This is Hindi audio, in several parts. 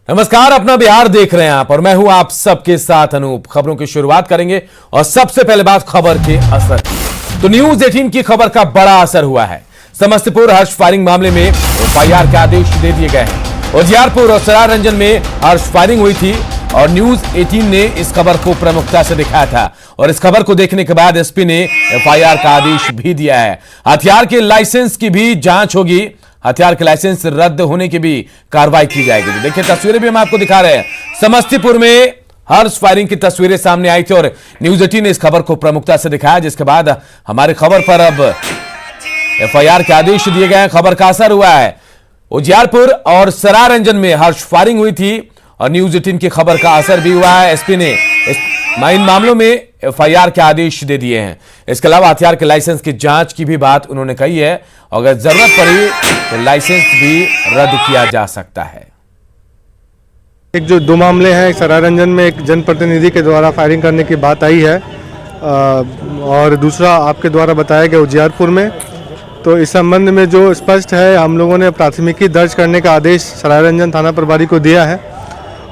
नमस्कार, अपना बिहार देख रहे हैं आप और मैं हूं आप सबके साथ अनूप। खबरों की शुरुआत करेंगे और सबसे पहले बात खबर के असर की। तो न्यूज 18 की खबर का बड़ा असर हुआ है। समस्तीपुर हर्ष फायरिंग मामले में एफआईआर के आदेश दे दिए गए हैं। उजियारपुर और सरारंजन में हर्ष फायरिंग हुई थी और न्यूज 18 ने इस खबर को प्रमुखता से दिखाया था और इस खबर को देखने के बाद एसपी ने एफआईआर का आदेश भी दिया है। हथियार के लाइसेंस की भी जांच होगी। हथियार के लाइसेंस रद्द होने की भी कार्रवाई की जाएगी। तो देखिए, तस्वीरें भी हम आपको दिखा रहे हैं। समस्तीपुर में हर्ष फायरिंग की तस्वीरें सामने आई थी और न्यूज 18 ने इस खबर को प्रमुखता से दिखाया, जिसके बाद हमारी खबर पर अब एफआईआर के आदेश दिए गए हैं। खबर का असर हुआ है। उजियारपुर और सरारंजन में हर्ष फायरिंग हुई थी और न्यूज 18 की खबर का असर भी हुआ है। एसपी ने इन मामलों में एफआईआर के आदेश दे दिए हैं। इसके अलावा हथियार के लाइसेंस की जांच की भी बात उन्होंने कही है और अगर जरूरत पड़ी तो लाइसेंस भी रद्द किया जा सकता है। एक जो दो मामले हैं, सरारंजन में एक जनप्रतिनिधि के द्वारा फायरिंग करने की बात आई है और दूसरा आपके द्वारा बताया गया उजियारपुर में। तो इस संबंध में जो स्पष्ट है, हम लोगों ने प्राथमिकी दर्ज करने का आदेश सरारंजन थाना प्रभारी को दिया है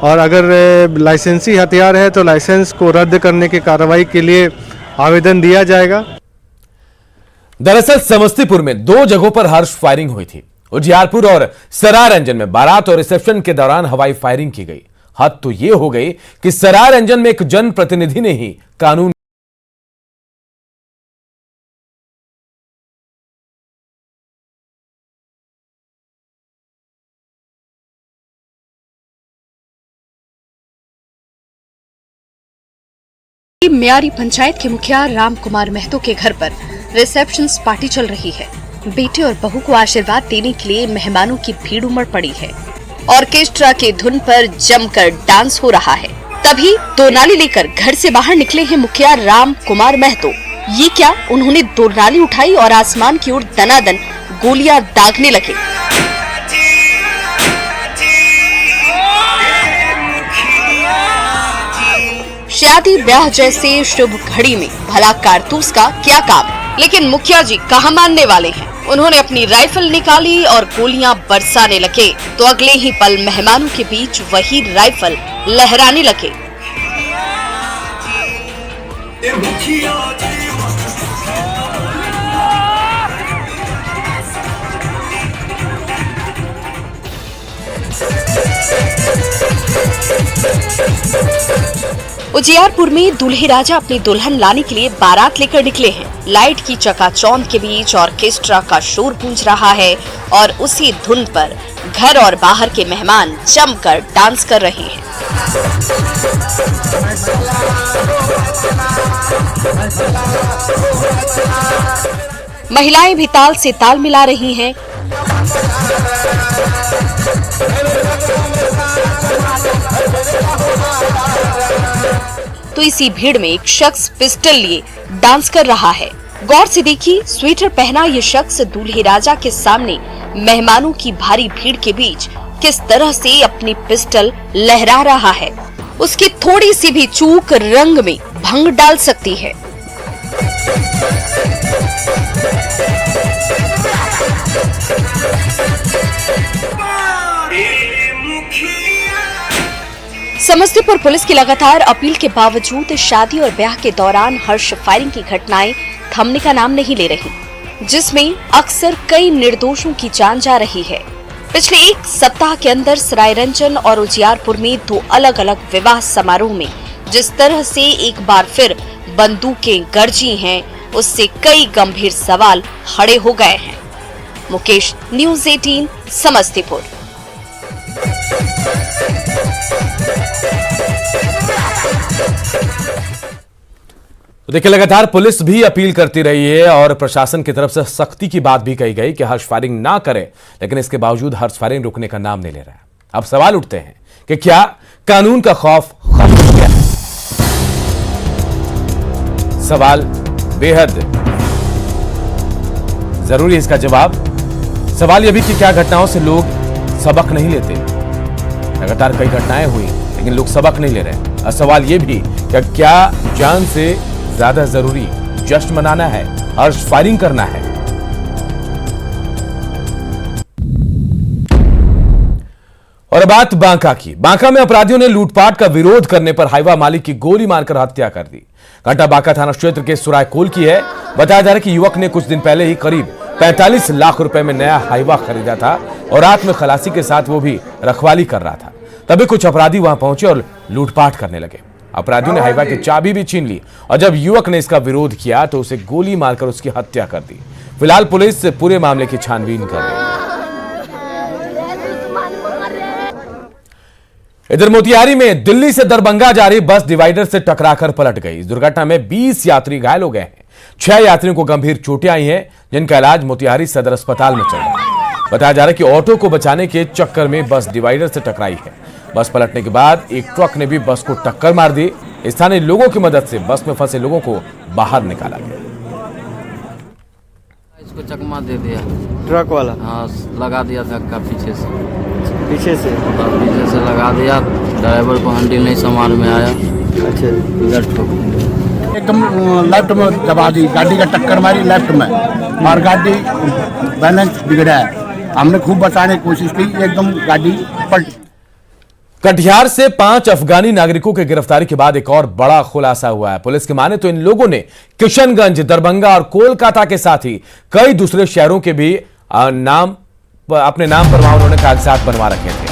और अगर लाइसेंसी हथियार है तो लाइसेंस को रद्द करने की कार्रवाई के लिए आवेदन दिया जाएगा। दरअसल समस्तीपुर में दो जगहों पर हर्ष फायरिंग हुई थी। उजियारपुर और सरारंजन में बारात और रिसेप्शन के दौरान हवाई फायरिंग की गई। हद तो यह हो गई कि सरारंजन में एक जनप्रतिनिधि ने ही कानून म्यारी पंचायत के मुखिया राम कुमार महतो के घर पर रिसेप्शन पार्टी चल रही है। बेटे और बहू को आशीर्वाद देने के लिए मेहमानों की भीड़ उमड़ पड़ी है। ऑर्केस्ट्रा की धुन पर जमकर डांस हो रहा है। तभी दो नाली लेकर घर से बाहर निकले हैं मुखिया राम कुमार महतो। ये क्या, उन्होंने दो नाली उठाई और आसमान की ओर दनादन गोलियां दागने लगे। शादी ब्याह जैसे शुभ घड़ी में भला कारतूस का क्या काम, लेकिन मुखिया जी कहाँ मानने वाले हैं। उन्होंने अपनी राइफल निकाली और गोलियां बरसाने लगे तो अगले ही पल मेहमानों के बीच वही राइफल लहराने लगे। उजियारपुर में दूल्हे राजा अपनी दुल्हन लाने के लिए बारात लेकर निकले हैं। लाइट की चकाचौंध के बीच ऑर्केस्ट्रा का शोर गूंज रहा है और उसी धुन पर घर और बाहर के मेहमान जमकर डांस कर रहे हैं। महिलाएं भी ताल से ताल मिला रही हैं। तो इसी भीड़ में एक शख्स पिस्टल लिए डांस कर रहा है। गौर से देखिए, स्वेटर पहना ये शख्स दूल्हे राजा के सामने मेहमानों की भारी भीड़ के बीच किस तरह से अपनी पिस्टल लहरा रहा है। उसकी थोड़ी सी भी चूक रंग में भंग डाल सकती है। समस्तीपुर पुलिस की लगातार अपील के बावजूद शादी और ब्याह के दौरान हर्ष फायरिंग की घटनाएं थमने का नाम नहीं ले रही, जिसमें अक्सर कई निर्दोषों की जान जा रही है। पिछले एक सप्ताह के अंदर सरायरंजन और उजियारपुर में दो अलग अलग विवाह समारोह में जिस तरह से एक बार फिर बंदूकें गरजी हैं, उससे कई गंभीर सवाल खड़े हो गए हैं। मुकेश, न्यूज 18, समस्तीपुर। देखिए, लगातार पुलिस भी अपील करती रही है और प्रशासन की तरफ से सख्ती की बात भी कही गई कि हर्ष फायरिंग ना करे, लेकिन इसके बावजूद हर्ष फायरिंग रुकने का नाम नहीं ले रहा है। अब सवाल उठते हैं कि क्या कानून का खौफ खत्म हो गया है? सवाल बेहद जरूरी है इसका जवाब। सवाल यह भी कि क्या घटनाओं से लोग सबक नहीं लेते? लगातार कई घटनाएं हुई लेकिन लोग सबक नहीं ले रहे। और सवाल यह भी कि क्या जान से ज्यादा जरूरी जश्न मनाना है, हर्ष फायरिंग करना है? और और बात बांका की। बांका में अपराधियों ने लूटपाट का विरोध करने पर हाईवा मालिक की गोली मारकर हत्या कर दी। घटना बांका थाना क्षेत्र के सुरायकोल की है। बताया जा रहा है कि युवक ने कुछ दिन पहले ही करीब 45 लाख रुपए में नया हाईवा खरीदा था और रात में खलासी के साथ वो भी रखवाली कर रहा था। तभी कुछ अपराधी वहां पहुंचे और लूटपाट करने लगे। अपराधियों ने हाईवा की चाबी भी छीन ली और जब युवक ने इसका विरोध किया तो उसे गोली मारकर उसकी हत्या कर दी। फिलहाल पुलिस पूरे मामले की छानबीन कर रही है। इधर मोतिहारी में दिल्ली से दरभंगा जा रही बस डिवाइडर से टकराकर पलट गई। इस दुर्घटना में 20 यात्री घायल हो गए हैं। 6 यात्रियों को गंभीर चोटें आई हैं, जिनका इलाज मोतिहारी सदर अस्पताल में चल रहा है। बताया जा रहा है कि ऑटो को बचाने के चक्कर में बस डिवाइडर से टकराई है। बस पलटने के बाद एक ट्रक ने भी बस को टक्कर मार दी। स्थानीय लोगों की मदद से बस में फंसे लोगों को बाहर निकाला गया। इसको चकमा दे दिया, ट्रक वाला हाँ लगा दिया धक्का पीछे से लगा दिया। ड्राइवर को हैंडल नहीं संभाल में आया, अच्छा इधर ठोक दिया। एकदम लेफ्ट में दबा दी, गाड़ी का टक्कर मारी लेफ्ट में और गाड़ी बैलेंस बिगड़ा है। हमने खूब बचाने की कोशिश की, एकदम गाड़ी पलटी। कटिहार से 5 अफगानी नागरिकों की गिरफ्तारी के बाद एक और बड़ा खुलासा हुआ है। पुलिस की माने तो इन लोगों ने किशनगंज, दरभंगा और कोलकाता के साथ ही कई दूसरे शहरों के भी अपने नाम पर वहां उन्होंने कागजात बनवा रखे थे।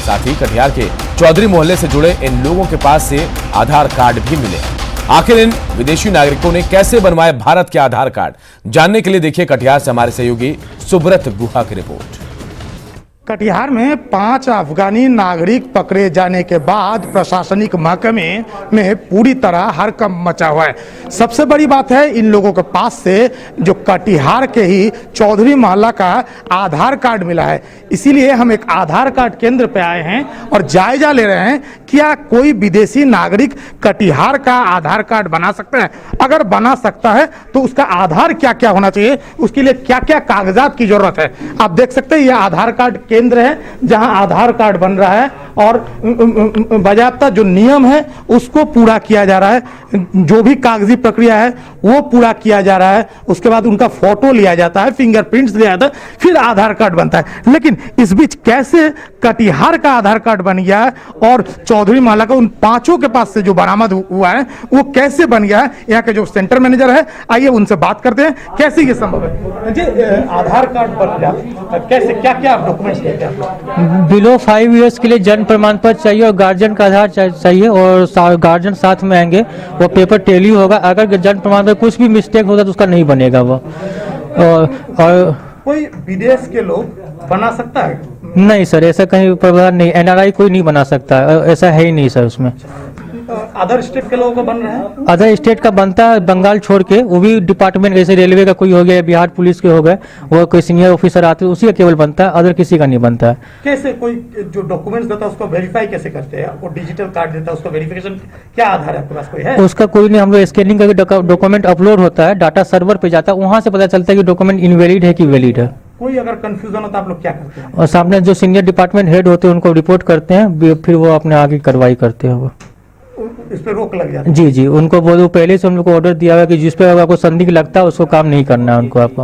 साथ ही कटिहार के चौधरी मोहल्ले से जुड़े इन लोगों के पास से आधार कार्ड भी मिले। आखिर इन विदेशी नागरिकों ने कैसे बनवाए भारत के आधार कार्ड, जानने के लिए देखिए कटिहार से हमारे सहयोगी सुब्रत गुहा की रिपोर्ट। कटिहार में 5 अफगानी नागरिक पकड़े जाने के बाद प्रशासनिक महकमे में पूरी तरह हड़कंप मचा हुआ है। सबसे बड़ी बात है, इन लोगों के पास से जो कटिहार के ही चौधरी मोहल्ला का आधार कार्ड मिला है। इसीलिए हम एक आधार कार्ड केंद्र पे आए हैं और जायजा ले रहे हैं क्या कोई विदेशी नागरिक कटिहार का आधार कार्ड बना सकता है। अगर बना सकता है तो उसका आधार क्या क्या होना चाहिए, उसके लिए क्या क्या कागजात की जरूरत है। आप देख सकते हैं यह आधार कार्ड केंद्र है जहां आधार कार्ड बन रहा है और बाकायदा जो नियम है उसको पूरा किया जा रहा है। जो भी कागजी प्रक्रिया है वो पूरा किया जा रहा है। उसके बाद उनका फोटो लिया जाता है, फिंगरप्रिंट्स लिया जाता है, फिर आधार कार्ड बनता है। लेकिन इस बीच कैसे कटिहार का आधार कार्ड बन गया है और चौधरी मोहल्ला का उन 5 के पास से जो बरामद हुआ है वो कैसे बन गया है, यहाँ के जो सेंटर मैनेजर है आइए उनसे बात करते हैं कैसे ये संभव है। जी, आधार कार्ड बन गया कैसे, क्या क्या डॉक्यूमेंट्स लेते हैं? बिलो 5 इयर्स के लिए जन्म प्रमाण पत्र चाहिए और गार्जियन का आधार चाहिए और गार्जियन साथ में आएंगे। वो पेपर टेली होगा। अगर जन्म प्रमाण पत्र कुछ भी मिस्टेक होगा तो उसका नहीं बनेगा वो। और कोई विदेश के लोग बना सकता है? नहीं सर, ऐसा कहीं प्रावधान नहीं। NRI कोई नहीं बना सकता, ऐसा है ही नहीं सर। उसमें अदर स्टेट के लोगों का बन रहा है? अदर स्टेट का बनता है, बंगाल छोड़ के। वो भी डिपार्टमेंट जैसे रेलवे का कोई हो गया, बिहार पुलिस के हो गए, वो कोई सीनियर ऑफिसर आते हैं उसी का केवल बनता है, अदर किसी का नहीं बनता है। कैसे कोई जो डॉक्यूमेंट्स देता है उसको वेरीफाई कैसे करते हैं? वो डिजिटल कार्ड देता है, उसको वेरिफिकेशन क्या आधार है आपके पास, कोई है? उसका कोई नहीं। हम लोग स्कैनिंग करके डॉक्यूमेंट अपलोड होता है, डाटा सर्वर पे जाता है, वहां से पता चलता है कि डॉक्यूमेंट इनवैलिड है कि वैलिड है। कोई अगर कंफ्यूजन हो तो आप लोग क्या करते हैं? और सामने जो सीनियर डिपार्टमेंट हेड होते हैं उनको रिपोर्ट करते हैं, फिर वो अपने आगे कार्रवाई करते हैं। वो इस पे रोक लग जाती है? जी जी, उनको वो पहले से हम लोग को ऑर्डर दिया हुआ कि जिस पे आपको संदिग्ध लगता है उसको काम नहीं करना है उनको। आपको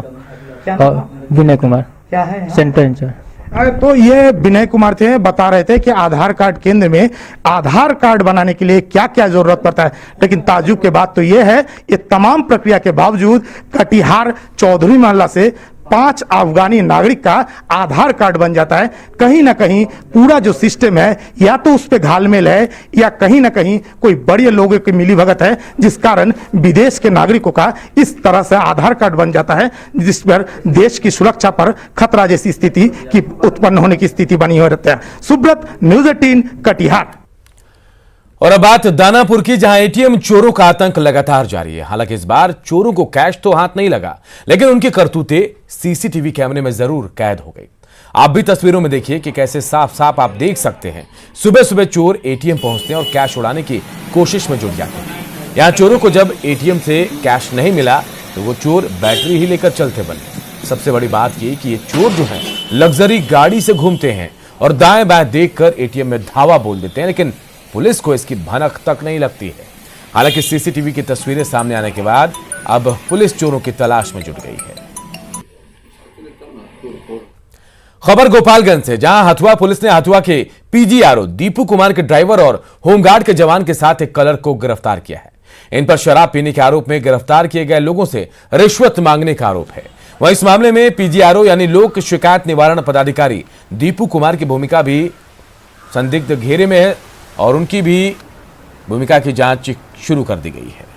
और विनय कुमार क्या है सेंटर इंचार्ज। तो ये विनय कुमार थे, बता रहे थे कि आधार कार्ड केंद्र में आधार कार्ड बनाने के लिए क्या क्या जरूरत पड़ता है। लेकिन ताज्जुब के बात तो ये है, ये तमाम प्रक्रिया के बावजूद कटिहार चौधरी मोहल्ला से 5 अफगानी नागरिक का आधार कार्ड बन जाता है। कहीं ना कहीं पूरा जो सिस्टम है या तो उस पर घालमेल है या कहीं ना कहीं कोई बड़े लोगों की मिलीभगत है, जिस कारण विदेश के नागरिकों का इस तरह से आधार कार्ड बन जाता है, जिस पर देश की सुरक्षा पर खतरा जैसी स्थिति की उत्पन्न होने की स्थिति बनी हो रहती है। सुब्रत, न्यूज़ 18 कटिहार। और अब बात दानापुर की, जहां एटीएम चोरों का आतंक लगातार जारी है। हालांकि इस बार चोरों को कैश तो हाथ नहीं लगा, लेकिन उनकी करतूतें सीसीटीवी कैमरे में जरूर कैद हो गई। आप भी तस्वीरों में देखिए कि कैसे साफ साफ आप देख सकते हैं सुबह सुबह चोर एटीएम पहुंचते हैं और कैश उड़ाने की कोशिश में जुट जाते हैं। यहां चोरों को जब एटीएम से कैश नहीं मिला तो वो चोर बैटरी ही लेकर चलते बने। सबसे बड़ी बात यह कि ये चोर जो है लग्जरी गाड़ी से घूमते हैं और दाएं बाएं देखकर एटीएम में धावा बोल देते हैं, लेकिन पुलिस को इसकी भनक तक नहीं लगती है। हालांकि सीसीटीवी की तस्वीरें सामने आने के बाद अब पुलिस चोरों की तलाश में जुट गई है। खबर गोपालगंज से, जहां हथुआ पुलिस ने हथुआ के पीजीआरओ दीपू कुमार के ड्राइवर और होमगार्ड के जवान के साथ एक क्लर्क को गिरफ्तार किया है। इन पर शराब पीने के आरोप में गिरफ्तार किए गए लोगों से रिश्वत मांगने का आरोप है। वहीं इस मामले में पीजीआरओ यानी लोक शिकायत निवारण पदाधिकारी दीपू कुमार की भूमिका भी संदिग्ध घेरे में है और उनकी भी भूमिका की जांच शुरू कर दी गई है।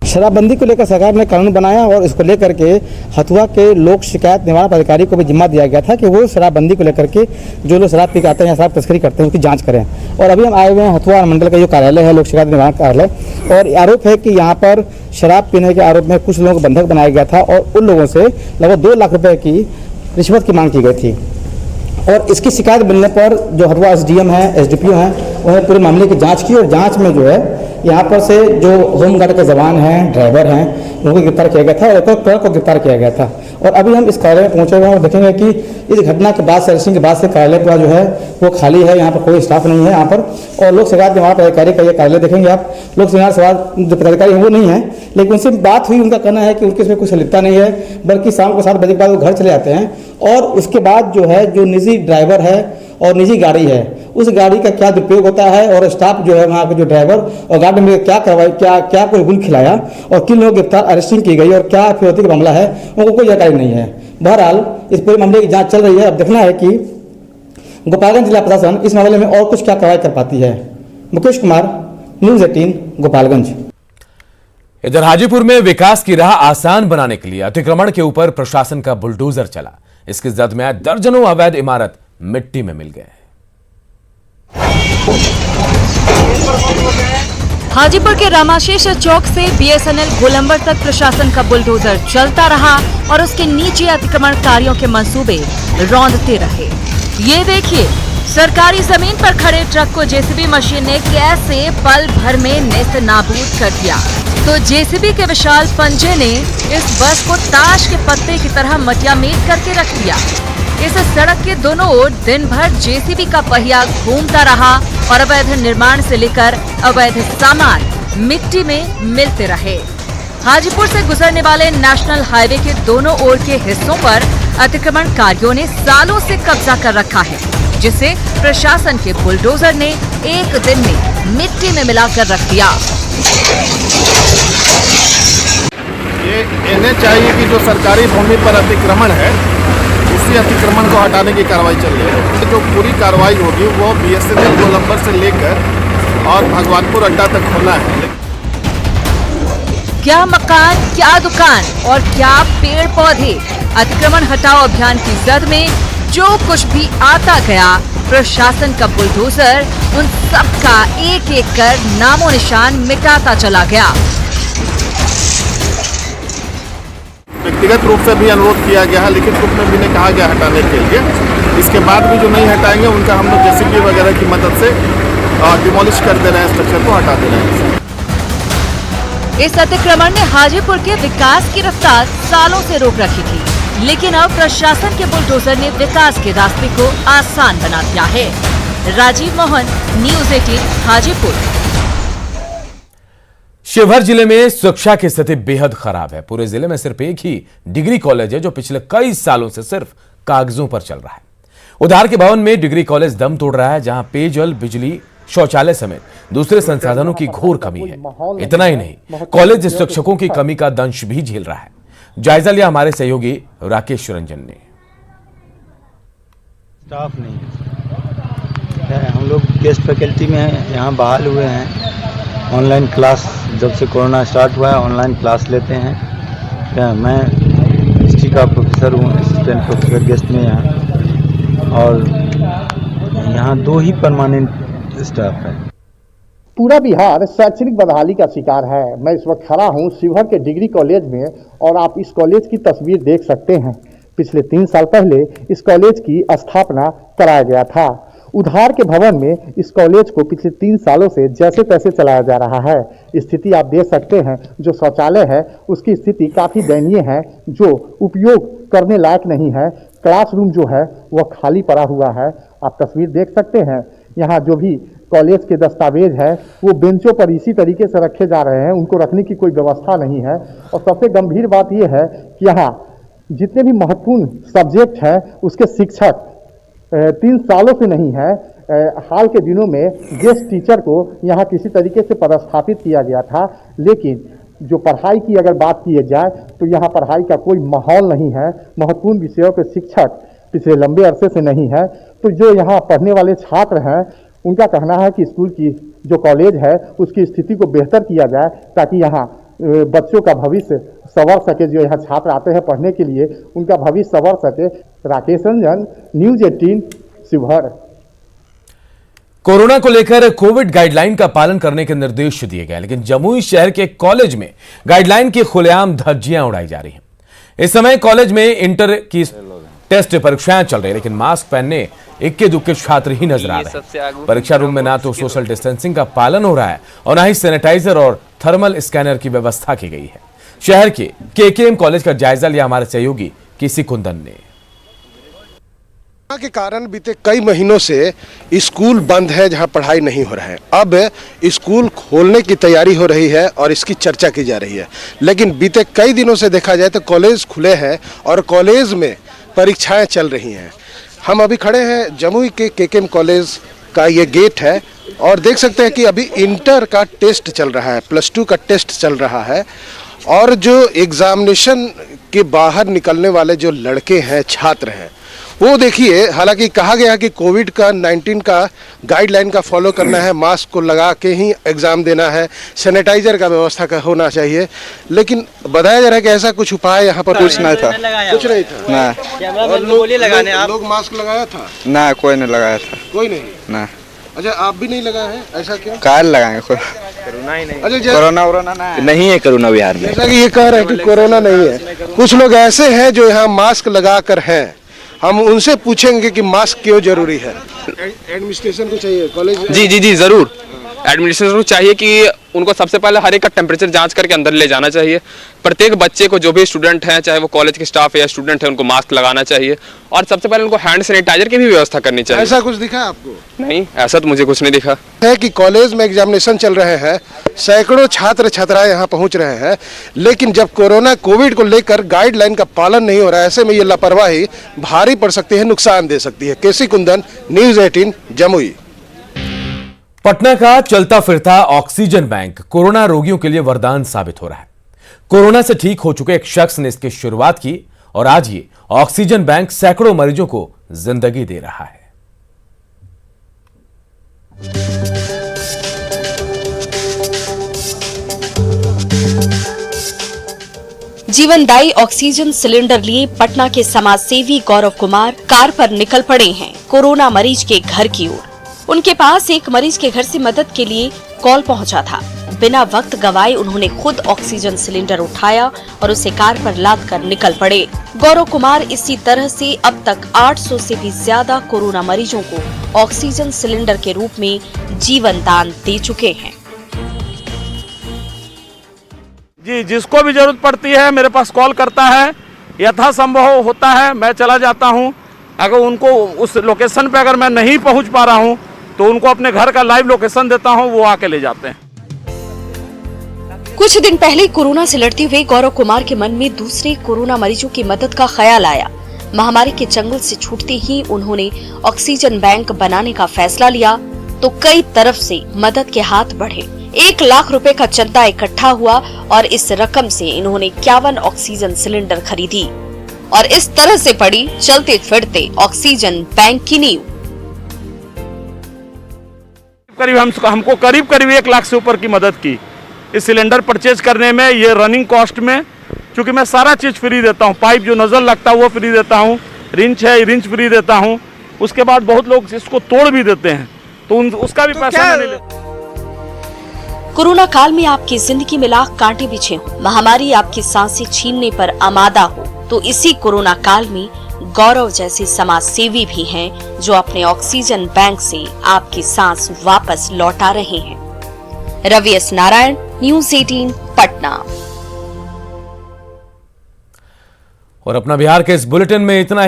शराबबंदी को लेकर सरकार ने कानून बनाया और इसको लेकर के हथुआ के लोक शिकायत निवारण पदाधिकारी को भी जिम्मा दिया गया था कि वो शराबबंदी को लेकर के जो लोग शराब पी के आते हैं या शराब तस्करी करते हैं उसकी जांच करें। और अभी हम आए हुए हैं हथुआ मंडल का जो कार्यालय है, लोक शिकायत निवारण कार्यालय, और आरोप है कि यहाँ पर शराब पीने के आरोप में कुछ लोगों को बंधक बनाया गया था और उन लोगों से लगभग 2 लाख रुपए की रिश्वत की मांग की गई थी। और इसकी शिकायत मिलने पर जो हथुआ एसडीएम है, एसडीपीओ हैं, उन्होंने पूरे मामले की जांच की और जांच में जो है यहाँ पर से जो होमगार्ड के जवान हैं, ड्राइवर हैं, उनको गिरफ्तार किया गया था और एक क्लर्क को गिरफ्तार किया गया था। और अभी हम इस कार्यालय में पहुंचे हुए हैं और देखेंगे कि इस घटना के बाद से, अरेस्टिंग के बाद से कार्यालय पूरा जो है वो खाली है, यहाँ पर कोई स्टाफ नहीं है यहाँ पर। और लोक शिकायत निवारण पदाधिकारी का ये कार्यालय देखेंगे आप, लोक शिकायत जो पदाधिकारी हैं वो नहीं है, लेकिन उनसे बात हुई, उनका कहना है कि उनके इसमें कोई संलिप्तता नहीं है, बल्कि शाम को 7 बजे के बाद वो घर चले जाते हैं। और उसके बाद जो है जो निजी ड्राइवर है और निजी गाड़ी है, उस गाड़ी का क्या दुरुपयोग होता है और स्टाफ जो है वहाँ के जो ड्राइवर और गाड़ी में क्या करवाई, क्या कोई गुल खिलाया और किन लोगों गिरफ्तार अरेस्टिंग की गई और क्या फिरौती का मामला है, उनको कोई जानकारी नहीं है। बहरहाल इस पूरे मामले की जांच चल रही है। अब देखना है कि गोपालगंज जिला प्रशासन इस मामले में और कुछ क्या कार्रवाई कर पाती है। मुकेश कुमार, न्यूज़ 18 गोपालगंज। इधर हाजीपुर में विकास की राह आसान बनाने के लिए अतिक्रमण के ऊपर प्रशासन का बुलडोजर चला। इसकी जद में दर्जनों अवैध इमारत मिट्टी में मिल गए। हाजीपुर के रामाशेष चौक से बीएसएनएल गोलंबर तक प्रशासन का बुलडोजर चलता रहा और उसके नीचे अतिक्रमणकारियों के मंसूबे रौंदते रहे। ये देखिए, सरकारी जमीन पर खड़े ट्रक को जेसीबी मशीन ने कैसे पल भर में नेस्त नाबूद कर दिया। तो जेसीबी के विशाल पंजे ने इस बस को ताश के पत्ते की तरह मटियामेट करके रख दिया। इस सड़क के दोनों ओर दिन भर जेसीबी का पहिया घूमता रहा और अवैध निर्माण से लेकर अवैध सामान मिट्टी में मिलते रहे। हाजीपुर से गुजरने वाले नेशनल हाईवे के दोनों ओर के हिस्सों पर अतिक्रमणकारियों ने सालों से कब्जा कर रखा है, जिसे प्रशासन के बुलडोजर ने एक दिन में मिट्टी में मिलाकर रख दिया। ये इन्हें चाहिए कि जो सरकारी भूमि पर अतिक्रमण है उसी अतिक्रमण को हटाने की कार्रवाई चल रही है। जो पूरी कार्रवाई होगी वो बीएसएनएल गोलंबर से लेकर और भगवानपुर अड्डा तक होना है। क्या मकान, क्या दुकान और क्या पेड़ पौधे, अतिक्रमण हटाओ अभियान की जद में जो कुछ भी आता गया, प्रशासन का बुलडोजर उन सब का एक एक कर नामो निशान मिटाता चला गया। व्यक्तिगत रूप से भी अनुरोध किया गया है, लिखित रूप में भी ने कहा गया हटाने के लिए। इसके बाद भी जो नहीं हटाएंगे उनका हम लोग जेसीबी वगैरह की मदद से डिमोलिश कर दे रहे हैं, स्ट्रक्चर को हटा दे रहे हैं। इस अतिक्रमण ने हाजीपुर के विकास की रफ्तार सालों से रोक रखी थी, लेकिन अब प्रशासन के बुलडोजर ने विकास के रास्ते को आसान बना दिया है। राजीव मोहन, न्यूज़ 18 हाजीपुर। शिवहर जिले में सुरक्षा की स्थिति बेहद खराब है। पूरे जिले में सिर्फ एक ही डिग्री कॉलेज है जो पिछले कई सालों से सिर्फ कागजों पर चल रहा है। उधार के भवन में डिग्री कॉलेज दम तोड़ रहा है, जहां पेयजल, बिजली, शौचालय समेत दूसरे संसाधनों की घोर कमी है। इतना ही नहीं, कॉलेज शिक्षकों की कमी का दंश भी झेल रहा है। जायजा लिया हमारे सहयोगी राकेश रंजन ने। स्टाफ नहीं है, हम लोग गेस्ट फैकल्टी में हैं, यहाँ बहाल हुए हैं। ऑनलाइन क्लास जब से कोरोना स्टार्ट हुआ है ऑनलाइन क्लास लेते हैं। क्या मैं हिस्ट्री का प्रोफेसर हूँ, असिस्टेंट प्रोफेसर गेस्ट में यहाँ, और यहाँ 2 ही परमानेंट स्टाफ है। पूरा बिहार शैक्षणिक बदहाली का शिकार है। मैं इस वक्त खड़ा हूँ शिवहर के डिग्री कॉलेज में और आप इस कॉलेज की तस्वीर देख सकते हैं। पिछले 3 साल पहले इस कॉलेज की स्थापना कराया गया था। उधार के भवन में इस कॉलेज को पिछले 3 सालों से जैसे तैसे चलाया जा रहा है। स्थिति आप देख सकते हैं, जो शौचालय है उसकी स्थिति काफ़ी दयनीय है, जो उपयोग करने लायक नहीं है। क्लासरूम जो है वह खाली पड़ा हुआ है। आप तस्वीर देख सकते हैं, यहाँ जो भी कॉलेज के दस्तावेज है वो बेंचों पर इसी तरीके से रखे जा रहे हैं, उनको रखने की कोई व्यवस्था नहीं है। और सबसे गंभीर बात यह है कि यहाँ जितने भी महत्वपूर्ण सब्जेक्ट है उसके शिक्षक 3 सालों से नहीं है। हाल के दिनों में गेस्ट टीचर को यहाँ किसी तरीके से पदस्थापित किया गया था, लेकिन जो पढ़ाई की अगर बात की जाए तो यहाँ पढ़ाई का कोई माहौल नहीं है। महत्वपूर्ण विषयों के शिक्षक पिछले लंबे अरसे से नहीं है। तो जो यहाँ पढ़ने वाले छात्र हैं उनका कहना है कि स्कूल की जो कॉलेज है उसकी स्थिति को बेहतर किया जाए ताकि यहाँ बच्चों का भविष्य संवर सके। जो यहाँ छात्र आते हैं पढ़ने के लिए उनका भविष्य संवर सके। राकेश रंजन, न्यूज़ 18, शिवहर। कोरोना को लेकर कोविड गाइडलाइन का पालन करने के निर्देश दिए गए, लेकिन जमुई शहर के कॉलेज में गाइडलाइन की खुलेआम धज्जियां उड़ाई जा रही हैं। इस समय कॉलेज में इंटर की टेस्ट परीक्षाएं चल रही है, लेकिन मास्क पहनने इक्के दुक्के छात्र ही नजर आ रहे हैं। परीक्षा रूम में ना तो सोशल डिस्टेंसिंग का पालन हो रहा है और ना ही सैनिटाइजर और थर्मल स्कैनर की व्यवस्था की गई है। शहर के केकेएम कॉलेज का जायजा लिया हमारे सहयोगी किसी कुंदन ने। के कारण बीते कई महीनों से स्कूल बंद है, जहां पढ़ाई नहीं हो रहा है। अब स्कूल खोलने की तैयारी हो रही है और इसकी चर्चा की जा रही है, लेकिन बीते कई दिनों से देखा जाए तो कॉलेज खुले हैं और कॉलेज में परीक्षाएं चल रही हैं। हम अभी खड़े हैं जमुई के केकेएम कॉलेज का ये गेट है और देख सकते हैं कि अभी इंटर का टेस्ट चल रहा है, +2 का टेस्ट चल रहा है। और जो एग्जामिनेशन के बाहर निकलने वाले जो लड़के हैं, छात्र हैं, वो देखिए, हालांकि कहा गया है कि कोविड का 19 का गाइडलाइन का फॉलो करना है, मास्क को लगा के ही एग्जाम देना है, सैनिटाइजर का व्यवस्था का होना चाहिए, लेकिन बताया जा रहा है कि ऐसा कुछ उपाय यहाँ पर कुछ नहीं था। कुछ नहीं था ना। और लोग मास्क लगाया था ना, कोई नहीं लगाया था। कोई नहीं ना। अच्छा, आप भी नहीं लगाए हैं? ऐसा क्यों? कार लगाएंगे, कोरोना ही नहीं। अच्छा, कोरोना नहीं है कोरोना बिहार में। जैसा कि ये कह रहे हैं कि कोरोना नहीं है, कुछ लोग ऐसे हैं जो यहाँ मास्क लगा कर हैं। हम उनसे पूछेंगे कि मास्क क्यों जरूरी है। एडमिनिस्ट्रेशन को चाहिए कॉलेज? जी जरूर। एडमिनिस्ट्रेशन को चाहिए कि उनको सबसे पहले हर एक का टेम्परेचर जांच करके अंदर ले जाना चाहिए। प्रत्येक बच्चे को, जो भी स्टूडेंट हैं, चाहे वो कॉलेज के स्टाफ है या स्टूडेंट है, उनको मास्क लगाना चाहिए और सबसे पहले उनको हैंड सैनिटाइजर की भी व्यवस्था करनी चाहिए। ऐसा कुछ दिखा आपको? नहीं, ऐसा तो मुझे कुछ नहीं दिखा है कि कॉलेज में एग्जामिनेशन चल रहे हैं, सैकड़ों छात्र छात्राएं यहाँ पहुँच रहे हैं, लेकिन जब कोविड को लेकर गाइडलाइन का पालन नहीं हो रहा है, ऐसे में ये लापरवाही भारी पड़ सकती है, नुकसान दे सकती है। केसी कुंदन, न्यूज़ 18, जमुई। पटना का चलता फिरता ऑक्सीजन बैंक कोरोना रोगियों के लिए वरदान साबित हो रहा है। कोरोना से ठीक हो चुके एक शख्स ने इसकी शुरुआत की और आज ये ऑक्सीजन बैंक सैकड़ों मरीजों को जिंदगी दे रहा है। जीवनदायी ऑक्सीजन सिलेंडर लिए पटना के समाजसेवी गौरव कुमार कार पर निकल पड़े हैं कोरोना मरीज के घर की ओर। उनके पास एक मरीज के घर से मदद के लिए कॉल पहुंचा था। बिना वक्त गवाए उन्होंने खुद ऑक्सीजन सिलेंडर उठाया और उसे कार पर लाद कर निकल पड़े। गौरव कुमार इसी तरह से अब तक 800 से भी ज्यादा कोरोना मरीजों को ऑक्सीजन सिलेंडर के रूप में जीवन दान दे चुके हैं। जी, जिसको भी जरूरत पड़ती है मेरे पास कॉल करता है, यथासंभव होता है मैं चला जाता हूं। अगर उनको उस लोकेशन पे अगर मैं नहीं पहुंच पा रहा हूं तो उनको अपने घर का लाइव लोकेशन देता हूं, वो आके ले जाते हैं। कुछ दिन पहले कोरोना से लड़ते हुए गौरव कुमार के मन में दूसरे कोरोना मरीजों की मदद का ख्याल आया। महामारी के चंगुल से छूटते ही उन्होंने ऑक्सीजन बैंक बनाने का फैसला लिया तो कई तरफ से मदद के हाथ बढ़े। 1 लाख रुपए का चंदा इकट्ठा हुआ और इस रकम से इन्होंने 51 ऑक्सीजन सिलेंडर खरीदी और इस तरह से पड़ी चलते फिरते ऑक्सीजन बैंक की नींव। करीब हमको करीब 1 लाख से ऊपर की मदद की इस सिलेंडर परचेज करने में। ये रनिंग कॉस्ट में, क्योंकि मैं सारा चीज फ्री देता हूँ, पाइप जो नजर लगता है वो फ्री देता हूँ, रिंच है रिंच फ्री देता हूँ। उसके बाद बहुत लोग इसको तोड़ भी देते हैं तो उसका भी पैसा नहीं लेते। कोरोना काल में आपकी जिंदगी में लाख कांटे बिछे हों, महामारी आपकी सांसें छीनने पर आमादा हो, तो इसी कोरोना काल में गौरव जैसे समाज सेवी भी हैं जो अपने ऑक्सीजन बैंक से आपकी सांस वापस लौटा रहे हैं। Ravi S Narayan, news 18, Patna. और अपना बिहार के इस बुलेटिन में इतना